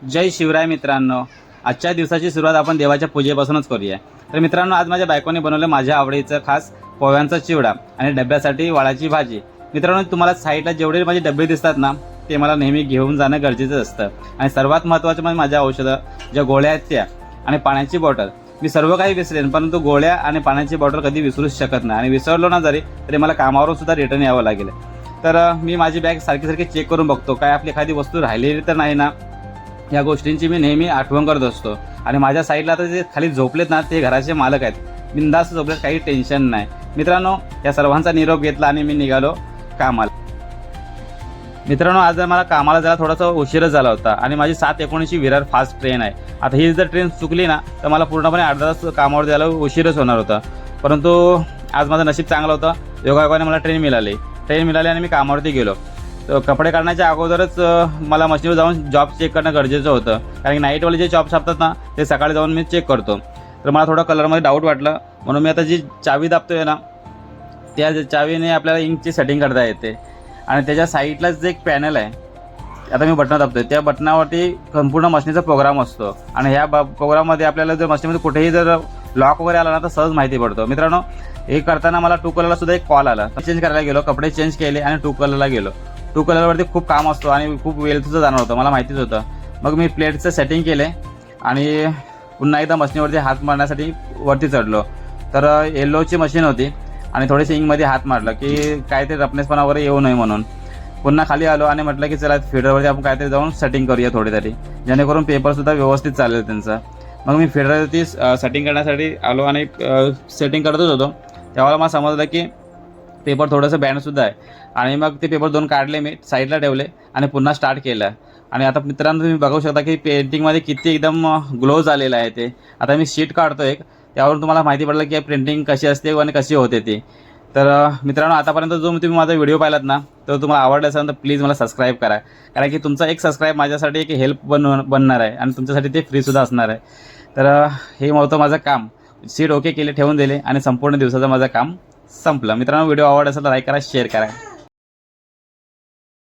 जय शिवराय मित्रांनो, आजच्या दिवसाची सुरुवात आपण देवाच्या पूजेपासूनच करूया। तर मित्रांनो, आज माझ्या बायकोने बनवलं माझ्या आवडीचं खास पोह्यांचा चिवडा आणि डब्यासाठी वाळाची भाजी। मित्रांनो, तुम्हाला साईडला जेवढे माझे डबे दिसतात ना, ते मला नेहमी घेऊन जाणं गरजेचं असतं। आणि सर्वात महत्त्वाचं म्हणजे माझ्या औषधं ज्या गोळ्या आहेत त्या आणि पाण्याची बॉटल। मी सर्व काही विसरेन, परंतु गोळ्या आणि पाण्याची बॉटल कधी विसरूच शकत नाही। आणि विसरलो ना जरी तरी मला कामावरून सुद्धा रिटर्न यावं लागेल। तर मी माझी बॅग सारखी सारखी चेक करून बघतो, काय आपली एखादी वस्तू राहिलेली तर नाही ना। या गोष्टींची मी नेहमी आठवण करत असतो। आणि माझ्या साईडला आता जे खाली झोपलेत ना, ते घराचे मालक आहेत, बिंदास झोपलेत, काही टेन्शन नाही। मित्रांनो, या सर्वांचा निरोप घेतला आणि मी निघालो कामाला। मित्रांनो, आज मला कामाला जायला थोडासा उशीरच झाला होता आणि माझी 7:19 विरार फास्ट ट्रेन आहे। आता ही जर ट्रेन चुकली ना तर मला पूर्णपणे अर्धा तास कामावर जायला उशीरच होणार होता। परंतु आज माझं नशीब चांगलं होतं, योगायोगाने मला ट्रेन मिळाली आणि मी कामावरती गेलो। तर कपडे काढण्याच्या अगोदरच मला मशीनवर जाऊन जॉब चेक करणं गरजेचं होतं, कारण की नाईटवाले जे जॉब छापतात ना ते सकाळी जाऊन मी चेक करतो। तर मला थोडं कलरमध्ये डाऊट वाटलं, म्हणून मी आता जी चावी दाबतोय ना, त्या चावीने आपल्याला इंकची सेटिंग करता येते। आणि त्याच्या साईडलाच जे एक पॅनल आहे, आता मी बटन दाबतोय, त्या बटनावरती संपूर्ण मशीनचा प्रोग्राम असतो। आणि ह्या प्रोग्राममध्ये आपल्याला जर मशीनमध्ये कुठेही जर लॉक वगैरे आला ना तर सहज माहिती पडतो। मित्रांनो, हे करताना मला टू कलरला सुद्धा एक कॉल आला, चेंज करायला गेलो, कपडे चेंज केले आणि टू कलरला गेलो। टू कलरवरती खूप काम असतो आणि खूप वेळ सुद्धा जाणार होतं, मला माहितीच होतं। मग मी प्लेटचं सेटिंग केले आणि पुन्हा एकदा मशीनवरती हात मारण्यासाठी वरती चढलो। तर येल्लोची मशीन होती आणि थोडेसे इंकमध्ये हात मारला की काहीतरी रफनेसपणा वगैरे येऊ नये म्हणून। पुन्हा खाली आलो आणि म्हटलं की चला फेडरवरती आपण काहीतरी जाऊन सेटिंग करूया थोडी तरी, जेणेकरून पेपरसुद्धा व्यवस्थित चालेल त्यांचा। मग मी फेडरवरती सेटिंग करण्यासाठी आलो आणि सेटिंग करतच होतो, तेव्हा मला समजलं की पेपर थोडंसं बँडसुद्धा आहे। आणि मग ते पेपर 2 काढले, मी साईडला ठेवले आणि पुन्हा स्टार्ट केलं। आणि आता मित्रांनो, तुम्ही बघू शकता की पेंटिंगमध्ये किती एकदम ग्लो झालेलं आहे ते। आता मी शीट काढतो एक, त्यावरून तुम्हाला माहिती पडलं की प्रिंटिंग कशी असते आणि कशी होते ती। तर मित्रांनो, आतापर्यंत जो तुम्ही माझा व्हिडिओ पाहिलात ना, तर तुम्हाला आवडला असेल तर प्लीज मला सबस्क्राईब करा, कारण की तुमचा एक सबस्क्राईब माझ्यासाठी एक हेल्प बनणार आहे आणि तुमच्यासाठी ते फ्रीसुद्धा असणार आहे। तर हे होतं माझं काम। सीट ओके केले, ठेवून दिले आणि संपूर्ण दिवसाचं माझं काम संपलं। मित्रांनो, व्हिडिओ आवडला असेल तर लाईक करा, शेअर करा।